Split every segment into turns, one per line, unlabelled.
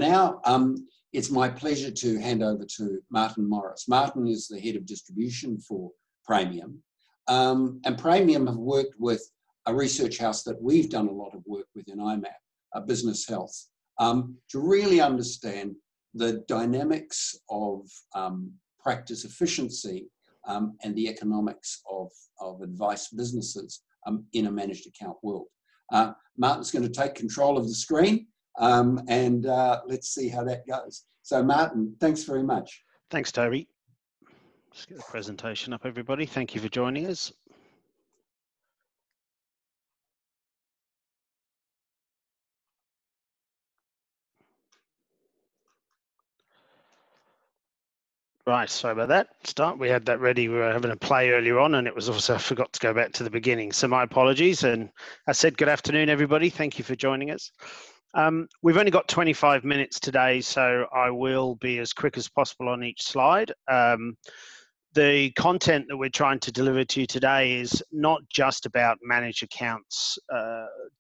now it's my pleasure to hand over to Martin Morris. Martin is the head of distribution for Praemium. And Praemium have worked with a research house that we've done a lot of work with in IMAP, Business Health, to really understand the dynamics of practice efficiency and the economics of advice businesses in a managed account world. Martin's going to take control of the screen and let's see how that goes. So Martin, thanks very much.
Thanks, Toby. Just get the presentation up, everybody. Thank you for joining us. Right, sorry about that. We had that ready. We were having a play earlier on, and it was also, I forgot to go back to the beginning. So my apologies. And I said, good afternoon, everybody. Thank you for joining us. We've only got 25 minutes today, so I will be as quick as possible on each slide. The content that we're trying to deliver to you today is not just about managed accounts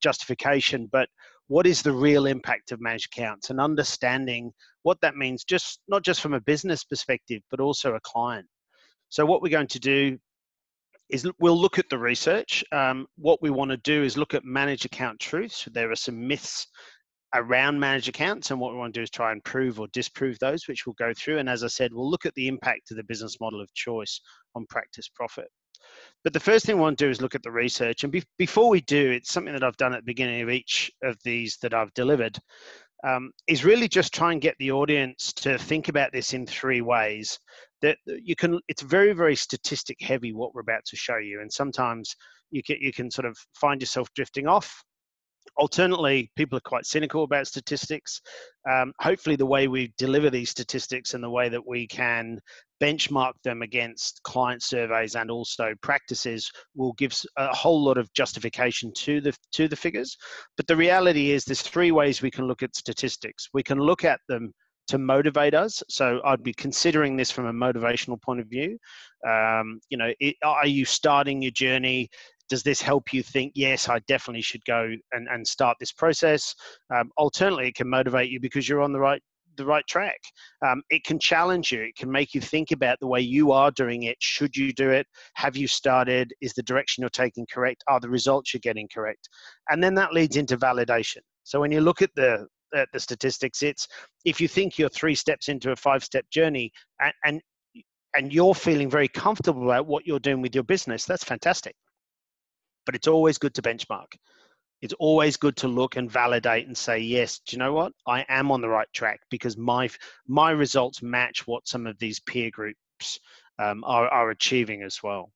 justification, but what is the real impact of managed accounts and understanding what that means, not just from a business perspective, but also a client. So what we're going to do is we'll look at the research. What we want to do is look at managed account truths. There are some myths around managed accounts, and what we want to do is try and prove or disprove those, which we'll go through. And as I said, we'll look at the impact of the business model of choice on practice profit. But the first thing we want to do is look at the research. And before we do, it's something that I've done at the beginning of each of these that I've delivered, is really just try and get the audience to think about this in three ways. That it's very, very statistic heavy what we're about to show you. And sometimes you can sort of find yourself drifting off. Alternately, people are quite cynical about statistics. Hopefully the way we deliver these statistics and the way that we can benchmark them against client surveys and also practices will give a whole lot of justification to the figures. But the reality is there's three ways we can look at statistics. We can look at them to motivate us. So I'd be considering this from a motivational point of view. Are you starting your journey? Does this help you think, yes, I definitely should go and start this process? Alternately, it can motivate you because you're on the right track. It can challenge you. It can make you think about the way you are doing it. Should you do it? Have you started? Is the direction you're taking correct? Are the results you're getting correct? And then that leads into validation. So when you look at the statistics, it's if you think you're 3 steps into a 5-step journey and you're feeling very comfortable about what you're doing with your business, that's fantastic. But it's always good to benchmark. It's always good to look and validate and say, yes, do you know what? I am on the right track because my results match what some of these peer groups are achieving as well.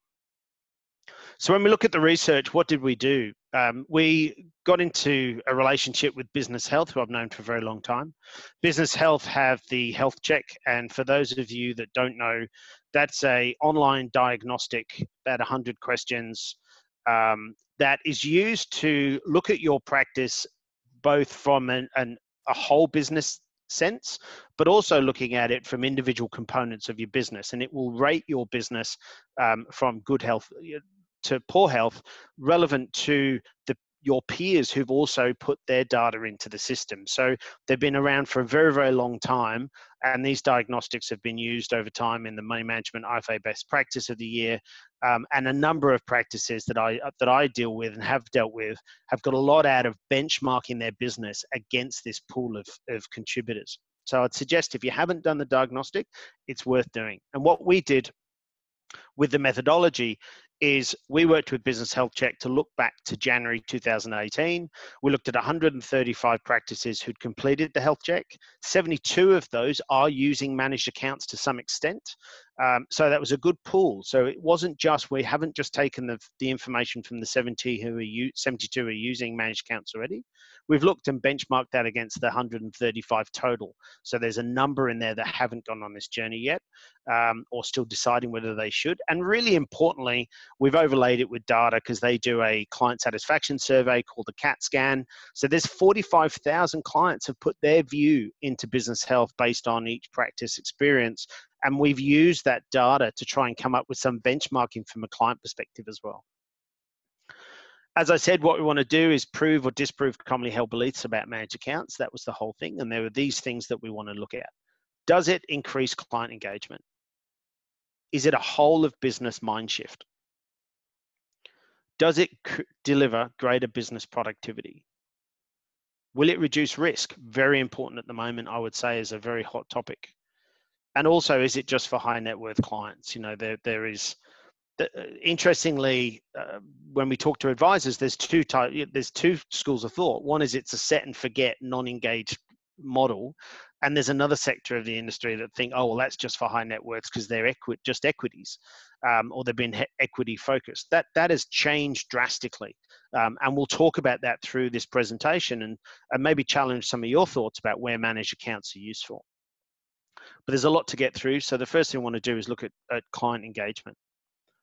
So when we look at the research, what did we do? We got into a relationship with Business Health, who I've known for a very long time. Business Health have the health check. And for those of you that don't know, that's an online diagnostic, about 100 questions, that is used to look at your practice both from a whole business sense, but also looking at it from individual components of your business. And it will rate your business from good health to poor health, relevant to your peers who've also put their data into the system. So they've been around for a very, very long time, and these diagnostics have been used over time in the Money Management IFA Best Practice of the Year, and a number of practices that I deal with and have dealt with have got a lot out of benchmarking their business against this pool of contributors. So I'd suggest if you haven't done the diagnostic, it's worth doing. And what we did with the methodology is we worked with Business Health Check to look back to January 2018. We looked at 135 practices who'd completed the health check. 72 of those are using managed accounts to some extent. So that was a good pool. So it wasn't just, we haven't just taken the information from the 72 who are using managed accounts already. We've looked and benchmarked that against the 135 total. So there's a number in there that haven't gone on this journey yet, or still deciding whether they should. And really importantly, we've overlaid it with data because they do a client satisfaction survey called the CAT scan. So there's 45,000 clients have put their view into business health based on each practice experience. And we've used that data to try and come up with some benchmarking from a client perspective as well. As I said, what we want to do is prove or disprove commonly held beliefs about managed accounts. That was the whole thing. And there were these things that we want to look at. Does it increase client engagement? Is it a whole of business mind shift? Does it deliver greater business productivity? Will it reduce risk? Very important at the moment, I would say, is a very hot topic. And also, is it just for high net worth clients? You know, there is, interestingly, when we talk to advisors, there's two schools of thought. One is it's a set and forget, non-engaged model, and there's another sector of the industry that think, oh well, that's just for high net worths because they're just equities, or they've been equity focused. That has changed drastically, and we'll talk about that through this presentation, and maybe challenge some of your thoughts about where managed accounts are useful. But there's a lot to get through. So the first thing we want to do is look at client engagement.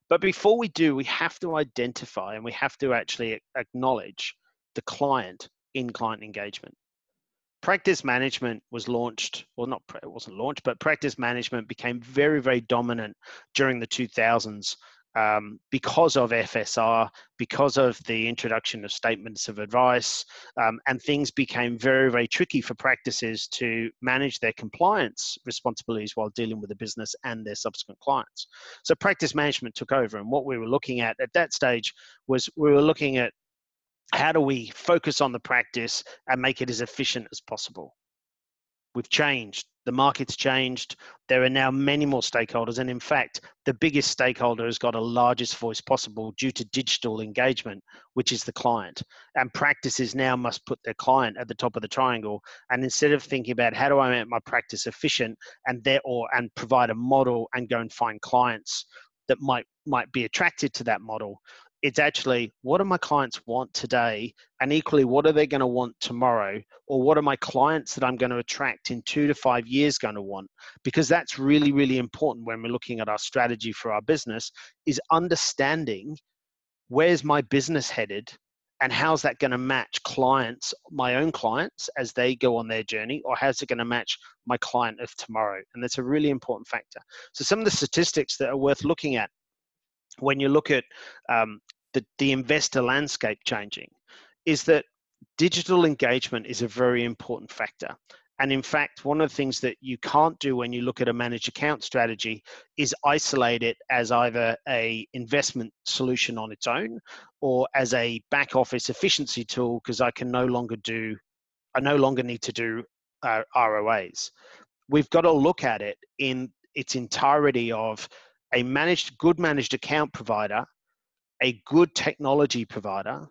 But before we do, we have to identify and we have to actually acknowledge the client in client engagement. Practice management was launched, or not, it wasn't launched, but practice management became very, very dominant during the 2000s because of FSR, because of the introduction of statements of advice, and things became very, very tricky for practices to manage their compliance responsibilities while dealing with the business and their subsequent clients. So practice management took over, and what we were looking at that stage was we were looking at how do we focus on the practice and make it as efficient as possible. We've changed. The market's changed. There are now many more stakeholders. And in fact, the biggest stakeholder has got a largest voice possible due to digital engagement, which is the client. And practices now must put their client at the top of the triangle. And instead of thinking about how do I make my practice efficient and provide a model and go and find clients that might be attracted to that model, it's actually, what do my clients want today? And equally, what are they going to want tomorrow? Or what are my clients that I'm going to attract in 2 to 5 years going to want? Because that's really, really important when we're looking at our strategy for our business, is understanding where's my business headed and how's that going to match clients, my own clients, as they go on their journey, or how's it going to match my client of tomorrow? And that's a really important factor. So some of the statistics that are worth looking at when you look at the investor landscape changing is that digital engagement is a very important factor. And in fact, one of the things that you can't do when you look at a managed account strategy is isolate it as either a investment solution on its own or as a back office efficiency tool, because I no longer need to do ROAs. We've got to look at it in its entirety of a good managed account provider, a good technology provider,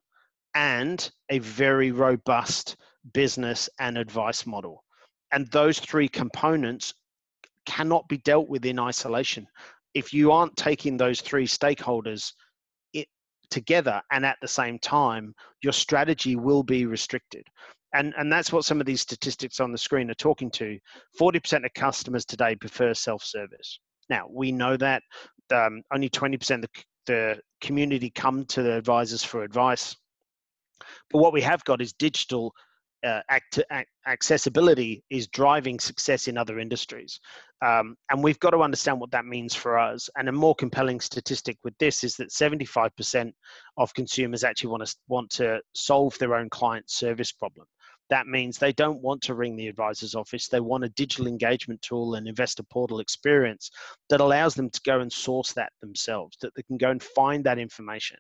and a very robust business and advice model. And those three components cannot be dealt with in isolation. If you aren't taking those three stakeholders together and at the same time, your strategy will be restricted. And that's what some of these statistics on the screen are talking to. 40% of customers today prefer self-service. Now, we know that only 20% of the community come to the advisors for advice. But what we have got is digital accessibility is driving success in other industries. And we've got to understand what that means for us. And a more compelling statistic with this is that 75% of consumers actually want to solve their own client service problem. That means they don't want to ring the advisor's office. They want a digital engagement tool and investor portal experience that allows them to go and source that themselves, that they can go and find that information.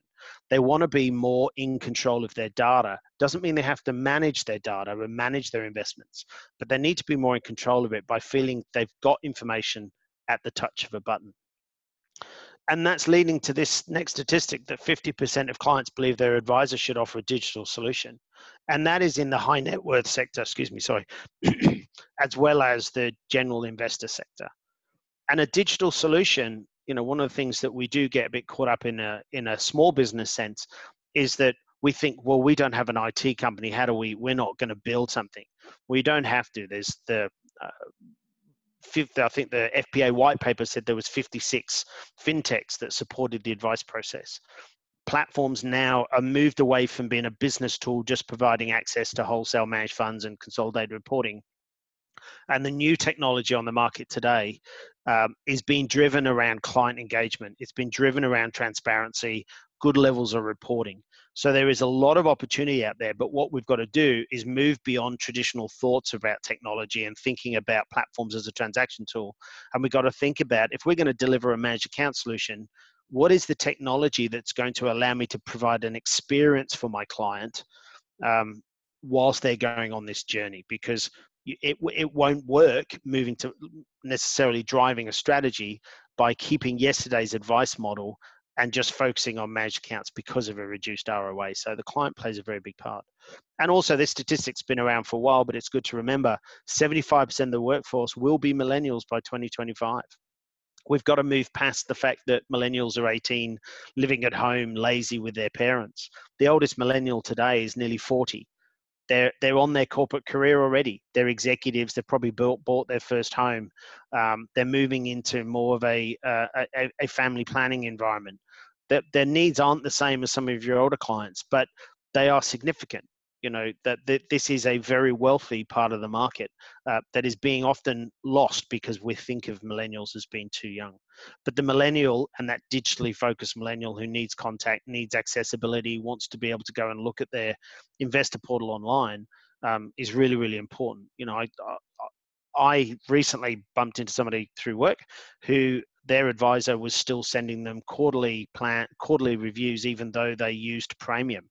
They want to be more in control of their data. Doesn't mean they have to manage their data and manage their investments, but they need to be more in control of it by feeling they've got information at the touch of a button. And that's leading to this next statistic that 50% of clients believe their advisor should offer a digital solution. And that is in the high net worth sector, as well as the general investor sector. And a digital solution, one of the things that we do get a bit caught up in a small business sense is that we think, well, we don't have an IT company. We're not going to build something. We don't have to. There's I think the FPA white paper said there was 56 fintechs that supported the advice process. Platforms now are moved away from being a business tool, just providing access to wholesale managed funds and consolidated reporting. And the new technology on the market today is being driven around client engagement. It's been driven around transparency, good levels of reporting. So there is a lot of opportunity out there, but what we've got to do is move beyond traditional thoughts about technology and thinking about platforms as a transaction tool. And we've got to think about, if we're going to deliver a managed account solution, what is the technology that's going to allow me to provide an experience for my client whilst they're going on this journey? Because it won't work moving to necessarily driving a strategy by keeping yesterday's advice model and just focusing on managed accounts because of a reduced ROA. So the client plays a very big part. And also, this statistic's been around for a while, but it's good to remember 75% of the workforce will be millennials by 2025. We've got to move past the fact that millennials are 18, living at home, lazy with their parents. The oldest millennial today is nearly 40. They're on their corporate career already. They're executives. They've probably bought their first home. They're moving into more of a family planning environment. Their needs aren't the same as some of your older clients, but they are significant. You know, that this is a very wealthy part of the market that is being often lost because we think of millennials as being too young. But the millennial, and that digitally focused millennial who needs contact, needs accessibility, wants to be able to go and look at their investor portal online, is really, really important. You know, I recently bumped into somebody through work who their advisor was still sending them quarterly reviews, even though they used Praemium.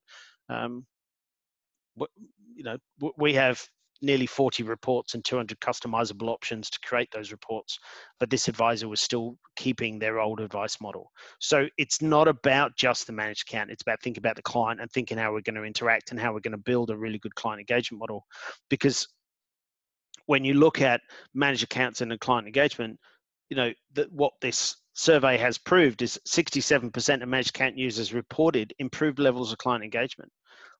You know, we have nearly 40 reports and 200 customizable options to create those reports, but this advisor was still keeping their old advice model. So it's not about just the managed account. It's about thinking about the client and thinking how we're going to interact and how we're going to build a really good client engagement model. Because when you look at managed accounts and client engagement, you know, what this survey has proved is 67% of managed account users reported improved levels of client engagement.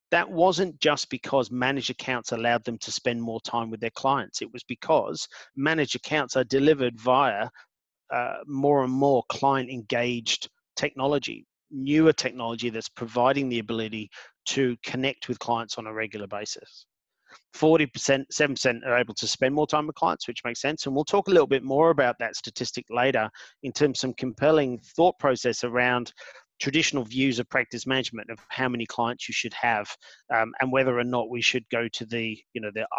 That wasn't just because managed accounts allowed them to spend more time with their clients. It was because managed accounts are delivered via more and more client engaged technology, newer technology that's providing the ability to connect with clients on a regular basis. 40%, 7% are able to spend more time with clients, which makes sense. And we'll talk a little bit more about that statistic later in terms of some compelling thought process around traditional views of practice management, of how many clients you should have, and whether or not we should go to the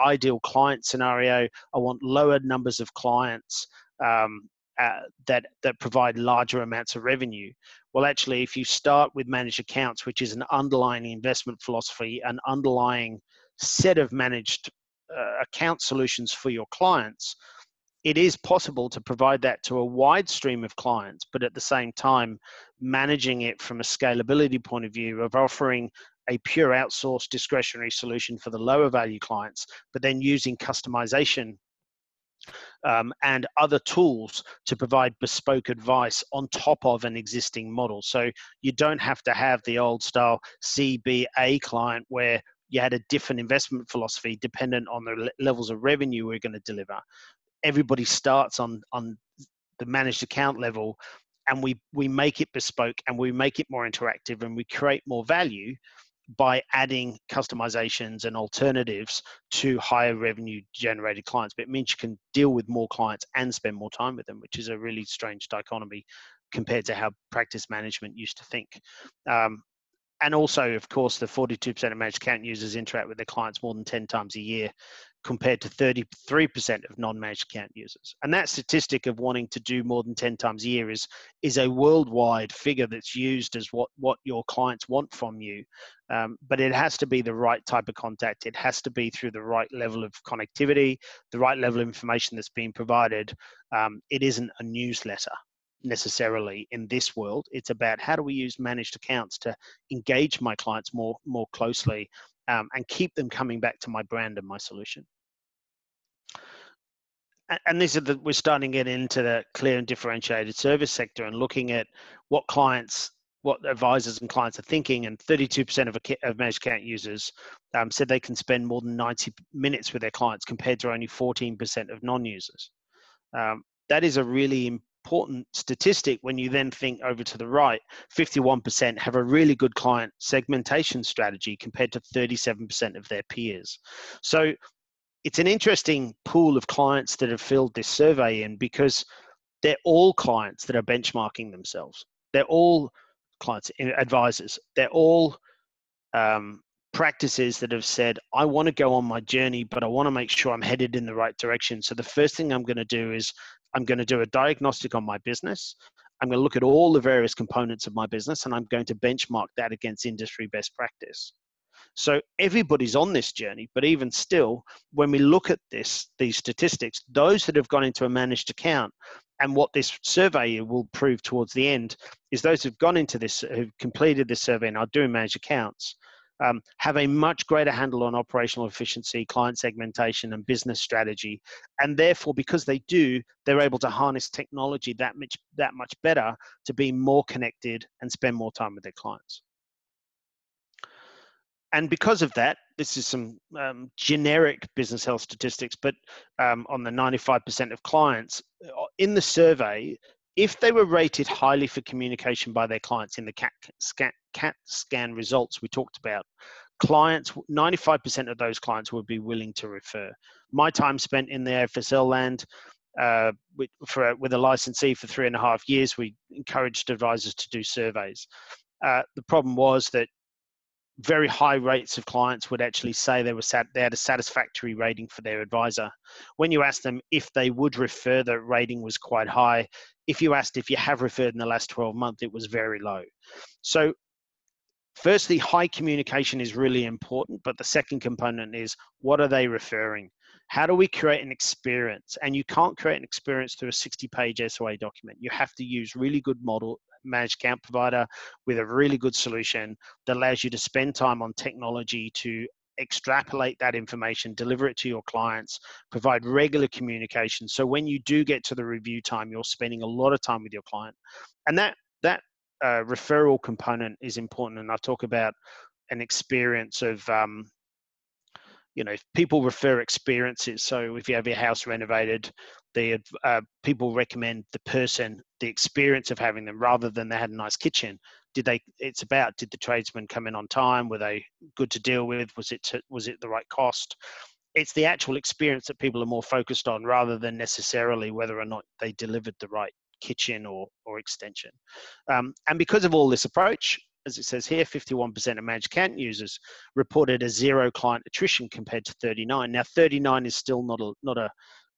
ideal client scenario. I want lower numbers of clients that provide larger amounts of revenue. Well, actually, if you start with managed accounts, which is an underlying investment philosophy, an underlying set of managed account solutions for your clients, it is possible to provide that to a wide stream of clients, but at the same time, managing it from a scalability point of view of offering a pure outsourced discretionary solution for the lower value clients, but then using customization and other tools to provide bespoke advice on top of an existing model. So you don't have to have the old style CBA client where you had a different investment philosophy dependent on the levels of revenue we're going to deliver. Everybody starts on the managed account level, and we make it bespoke and we make it more interactive and we create more value by adding customizations and alternatives to higher revenue generated clients. But it means you can deal with more clients and spend more time with them, which is a really strange dichotomy compared to how practice management used to think. And also, of course, the 42% of managed account users interact with their clients more than 10 times a year, compared to 33% of non-managed account users. And that statistic of wanting to do more than 10 times a year is a worldwide figure that's used as what your clients want from you. But it has to be the right type of contact. It has to be through the right level of connectivity, the right level of information that's being provided. It isn't a newsletter necessarily in this world. It's about how do we use managed accounts to engage my clients more closely and keep them coming back to my brand and my solution. And this is we're starting to get into the clear and differentiated service sector and looking at what advisors and clients are thinking. And 32% of managed account users said they can spend more than 90 minutes with their clients, compared to only 14% of non-users. That is a really important statistic when you then think over to the right. 51% have a really good client segmentation strategy compared to 37% of their peers. So it's an interesting pool of clients that have filled this survey in, because they're all clients that are benchmarking themselves. They're all clients, advisors. They're all practices that have said, I want to go on my journey, but I want to make sure I'm headed in the right direction. So the first thing I'm going to do is I'm going to do a diagnostic on my business. I'm going to look at all the various components of my business, and I'm going to benchmark that against industry best practice. So everybody's on this journey, but even still, when we look at these statistics, those that have gone into a managed account, and what this survey will prove towards the end is those who've gone into this, who've completed this survey and are doing managed accounts, have a much greater handle on operational efficiency, client segmentation, and business strategy. And therefore, because they do, they're able to harness technology that much better to be more connected and spend more time with their clients. And because of that, this is some generic business health statistics, but on the 95% of clients in the survey, if they were rated highly for communication by their clients in the CAT scan results we talked about, clients, 95% of those clients would be willing to refer. My time spent in the AFSL land with a licensee for 3.5 years, we encouraged advisors to do surveys. The problem was that very high rates of clients would actually say they had a satisfactory rating for their advisor. When you ask them if they would refer, the rating was quite high. If you asked if you have referred in the last 12 months, it was very low. So firstly, high communication is really important, but the second component is, what are they referring? How do we create an experience? And you can't create an experience through a 60-page SOA document. You have to use really good managed account provider with a really good solution that allows you to spend time on technology to extrapolate that information, deliver it to your clients, provide regular communication. So when you do get to the review time, you're spending a lot of time with your client. And that referral component is important. And I talk about an experience of, people refer experiences. So if you have your house renovated, the people recommend the experience of having them rather than they had a nice kitchen. Did the tradesmen come in on time? Were they good to deal with? Was it the right cost? It's the actual experience that people are more focused on rather than necessarily whether or not they delivered the right kitchen or extension. And because of all this approach, as it says here, 51% of managed account users reported a 0 client attrition compared to 39. Now, 39 is still not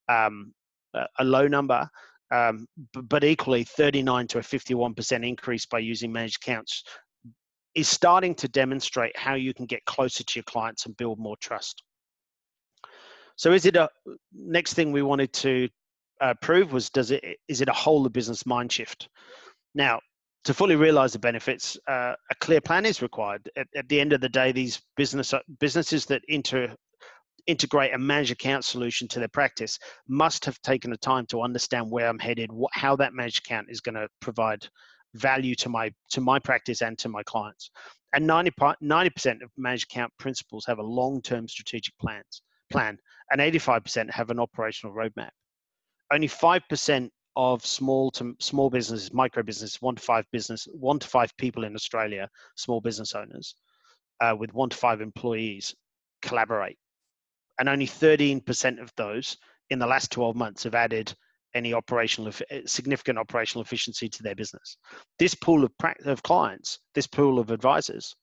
a low number, but equally 39 to a 51% increase by using managed accounts is starting to demonstrate how you can get closer to your clients and build more trust. So next thing we wanted to prove was, is it a whole of business mind shift? Now, to fully realize the benefits, a clear plan is required. At the end of the day, these businesses that integrate a managed account solution to their practice must have taken the time to understand where I'm headed, how that managed account is going to provide value to my practice and to my clients. And 90% of managed account principals have a long-term strategic plan, and 85% have an operational roadmap. Only 5% of small businesses, micro business, 1 to 5 people in Australia, small business owners with 1 to 5 employees collaborate. And only 13% of those in the last 12 months have added any significant operational efficiency to their business. This pool of clients, this pool of advisors,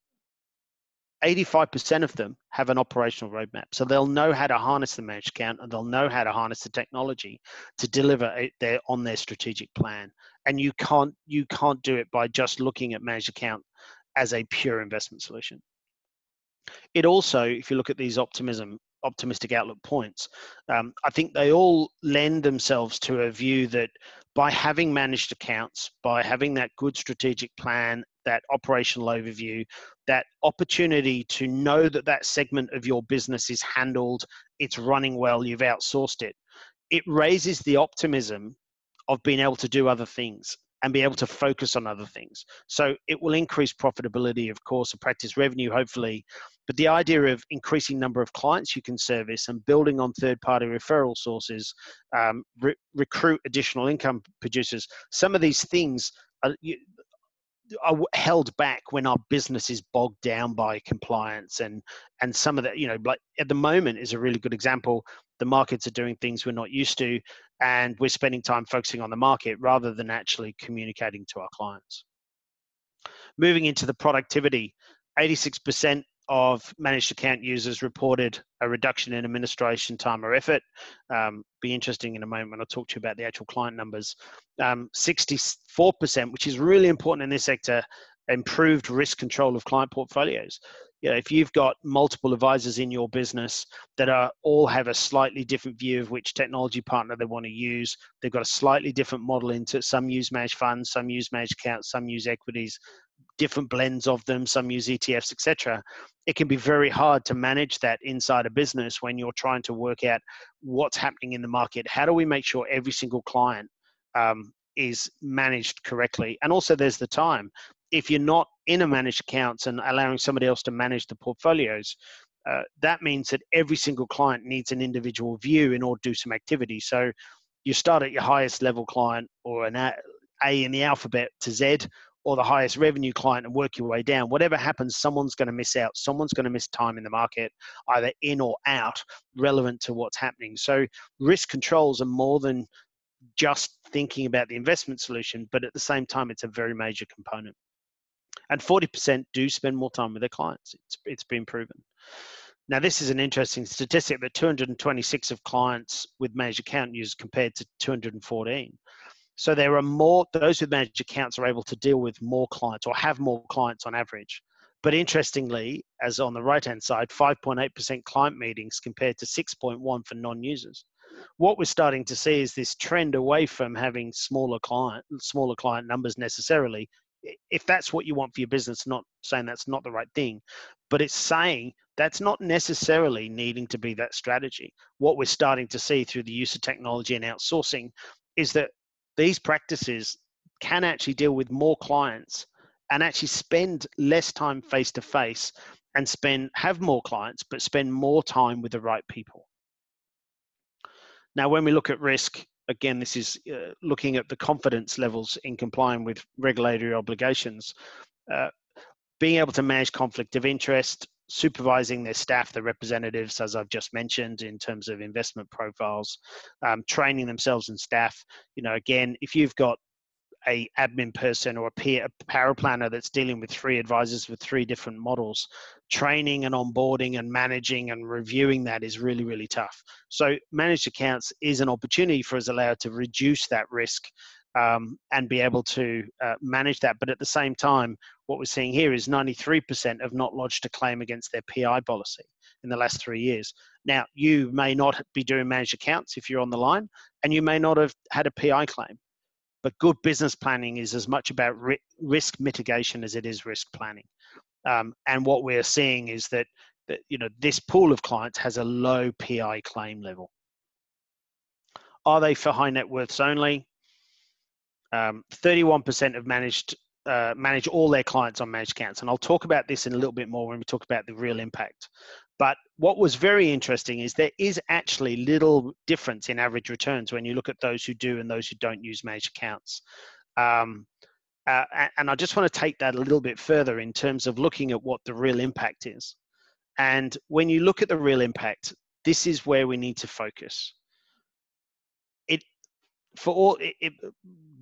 85% of them have an operational roadmap. So they'll know how to harness the managed account, and they'll know how to harness the technology to deliver on their strategic plan. And you can't do it by just looking at managed account as a pure investment solution. It also, if you look at these optimistic outlook points, I think they all lend themselves to a view that by having managed accounts, by having that good strategic plan, that operational overview, that opportunity to know that segment of your business is handled, it's running well, you've outsourced it, it raises the optimism of being able to do other things and be able to focus on other things. So it will increase profitability, of course, and practice revenue, hopefully. But the idea of increasing number of clients you can service and building on third-party referral sources, recruit additional income producers, some of these things are held back when our business is bogged down by compliance and some of that, like at the moment is a really good example. The markets are doing things we're not used to, and we're spending time focusing on the market rather than actually communicating to our clients. Moving into the productivity, 86% of managed account users reported a reduction in administration time or effort. Be interesting in a moment when I talk to you about the actual client numbers. 64%, which is really important in this sector, improved risk control of client portfolios. If you've got multiple advisors in your business that all have a slightly different view of which technology partner they want to use, they've got a slightly different model into, some use managed funds, some use managed accounts, some use equities, different blends of them, some use ETFs, etc. It can be very hard to manage that inside a business when you're trying to work out what's happening in the market. How do we make sure every single client is managed correctly? And also there's the time. If you're not in a managed accounts and allowing somebody else to manage the portfolios, that means that every single client needs an individual view in order to do some activity. So you start at your highest level client, or an A in the alphabet to Z, or the highest revenue client, and work your way down. Whatever happens, someone's going to miss out. Someone's going to miss time in the market, either in or out, relevant to what's happening. So risk controls are more than just thinking about the investment solution, but at the same time, it's a very major component. And 40% do spend more time with their clients. It's been proven. Now, this is an interesting statistic that 226 of clients with managed account users compared to 214. So there are more, those with managed accounts are able to deal with more clients or have more clients on average. But interestingly, as on the right-hand side, 5.8% client meetings compared to 6.1 for non-users. What we're starting to see is this trend away from having smaller client numbers necessarily. If that's what you want for your business, not saying that's not the right thing, but it's saying that's not necessarily needing to be that strategy. What we're starting to see through the use of technology and outsourcing is that these practices can actually deal with more clients and actually spend less time face to face and have more clients, but spend more time with the right people. Now, when we look at risk, again, this is looking at the confidence levels in complying with regulatory obligations, being able to manage conflict of interest, supervising their staff, the representatives, as I've just mentioned, in terms of investment profiles, training themselves and staff. Again, if you've got a admin person or a power planner that's dealing with 3 advisors with 3 different models, training and onboarding and managing and reviewing that is really, really tough. So managed accounts is an opportunity for us allowed to reduce that risk and be able to manage that. But at the same time, what we're seeing here is 93% have not lodged a claim against their PI policy in the last 3 years. Now, you may not be doing managed accounts if you're on the line, and you may not have had a PI claim. But good business planning is as much about risk mitigation as it is risk planning. And what we're seeing is that this pool of clients has a low PI claim level. Are they for high net worths only? 31% have manage all their clients on managed accounts. And I'll talk about this in a little bit more when we talk about the real impact. But what was very interesting is there is actually little difference in average returns when you look at those who do and those who don't use managed accounts. And I just want to take that a little bit further in terms of looking at what the real impact is. And when you look at the real impact, this is where we need to focus.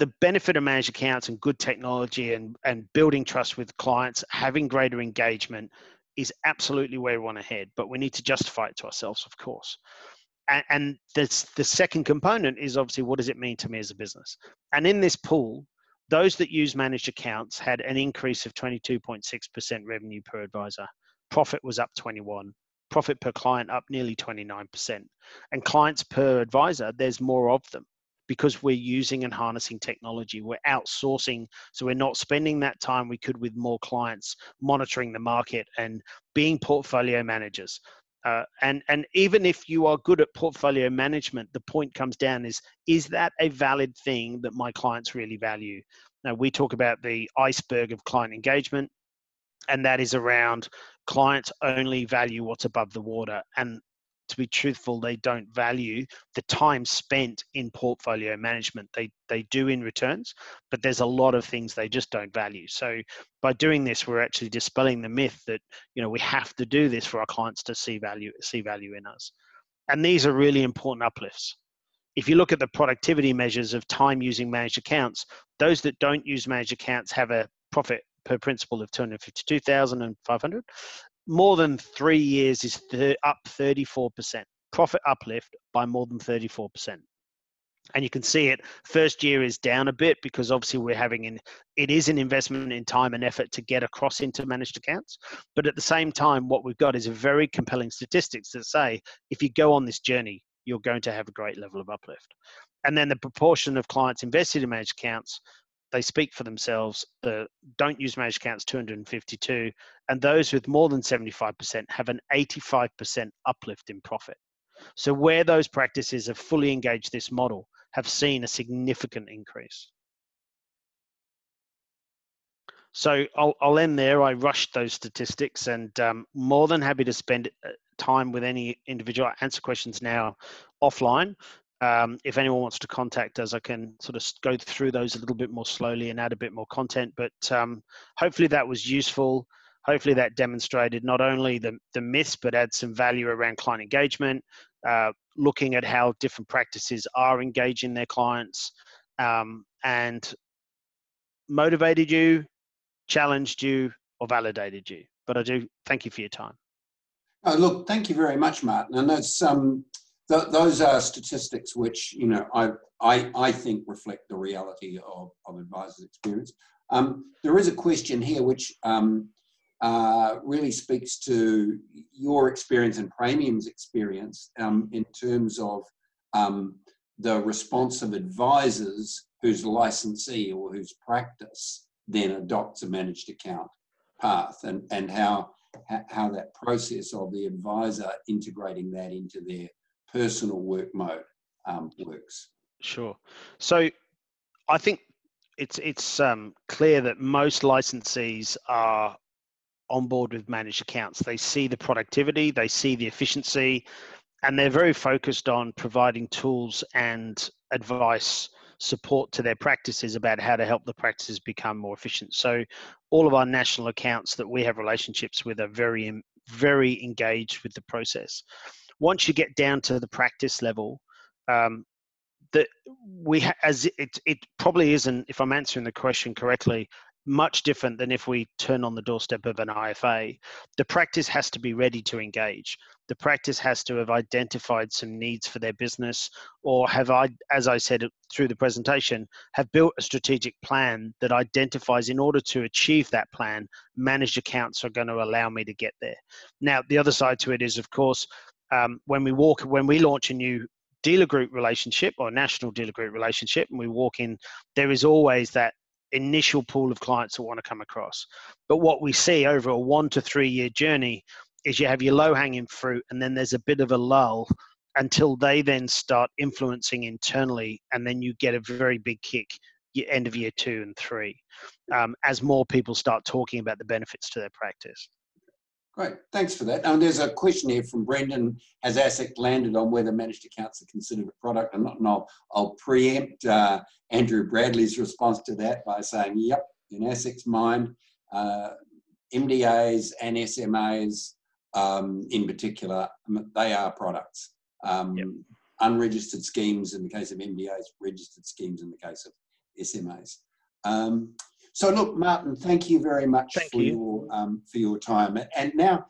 The benefit of managed accounts and good technology and building trust with clients, having greater engagement is absolutely where we want to head, but we need to justify it to ourselves, of course. And the second component is obviously, what does it mean to me as a business? And in this pool, those that use managed accounts had an increase of 22.6% revenue per advisor. Profit was up 21%. Profit per client up nearly 29%. And clients per advisor, there's more of them, because we're using and harnessing technology. We're outsourcing, so we're not spending that time we could with more clients, monitoring the market and being portfolio managers. And even if you are good at portfolio management, the point comes down is that a valid thing that my clients really value? Now, we talk about the iceberg of client engagement, and that is around clients only value what's above the water. And to be truthful, they don't value the time spent in portfolio management. They do in returns, but there's a lot of things they just don't value. So by doing this, we're actually dispelling the myth that we have to do this for our clients to see value in us. And these are really important uplifts. If you look at the productivity measures of time using managed accounts, those that don't use managed accounts have a profit per principal of 252,500. More than 3 years is up 34%. Profit uplift by more than 34%. And you can see it, first year is down a bit because obviously it is an investment in time and effort to get across into managed accounts. But at the same time, what we've got is a very compelling statistics that say, if you go on this journey, you're going to have a great level of uplift. And then the proportion of clients invested in managed accounts, they speak for themselves. The don't use managed accounts, 252, and those with more than 75% have an 85% uplift in profit. So where those practices have fully engaged this model have seen a significant increase. So I'll end there. I rushed those statistics, and more than happy to spend time with any individual. Answer questions now offline. If anyone wants to contact us, I can sort of go through those a little bit more slowly and add a bit more content. But hopefully that was useful. Hopefully that demonstrated not only the myths, but add some value around client engagement, looking at how different practices are engaging their clients, and motivated you, challenged you, or validated you. But I do thank you for your time.
Look, thank you very much, Martin. And that's those are statistics which, you know, I think reflect the reality of advisors' experience. There is a question here which really speaks to your experience and Praemium's experience in terms of the response of advisors whose licensee or whose practice then adopts a managed account path, and how that process of the advisor integrating that into their personal work mode works.
Sure. So I think it's clear that most licensees are on board with managed accounts. They see the productivity, they see the efficiency, and they're very focused on providing tools and advice support to their practices about how to help the practices become more efficient. So all of our national accounts that we have relationships with are very, very engaged with the process. Once you get down to the practice level, that it probably isn't, if I'm answering the question correctly, much different than if we turn on the doorstep of an IFA. The practice has to be ready to engage. The practice has to have identified some needs for their business, or as I said through the presentation, have built a strategic plan that identifies, in order to achieve that plan, managed accounts are going to allow me to get there. Now, the other side to it is, of course, when we launch a new dealer group relationship or national dealer group relationship, and we walk in, there is always that initial pool of clients that want to come across. But what we see over a 1 to 3 year journey is you have your low hanging fruit, and then there's a bit of a lull until they then start influencing internally, and then you get a very big kick end of year 2 and 3 as more people start talking about the benefits to their practice.
Great, thanks for that. There's a question here from Brendan. Has ASIC landed on whether managed accounts are considered a product or not? And I'll preempt Andrew Bradley's response to that by saying, yep, in ASIC's mind, MDAs and SMAs in particular, they are products.
Yep.
Unregistered schemes in the case of MDAs, registered schemes in the case of SMAs. So look, Martin, thank you very much for your time. And now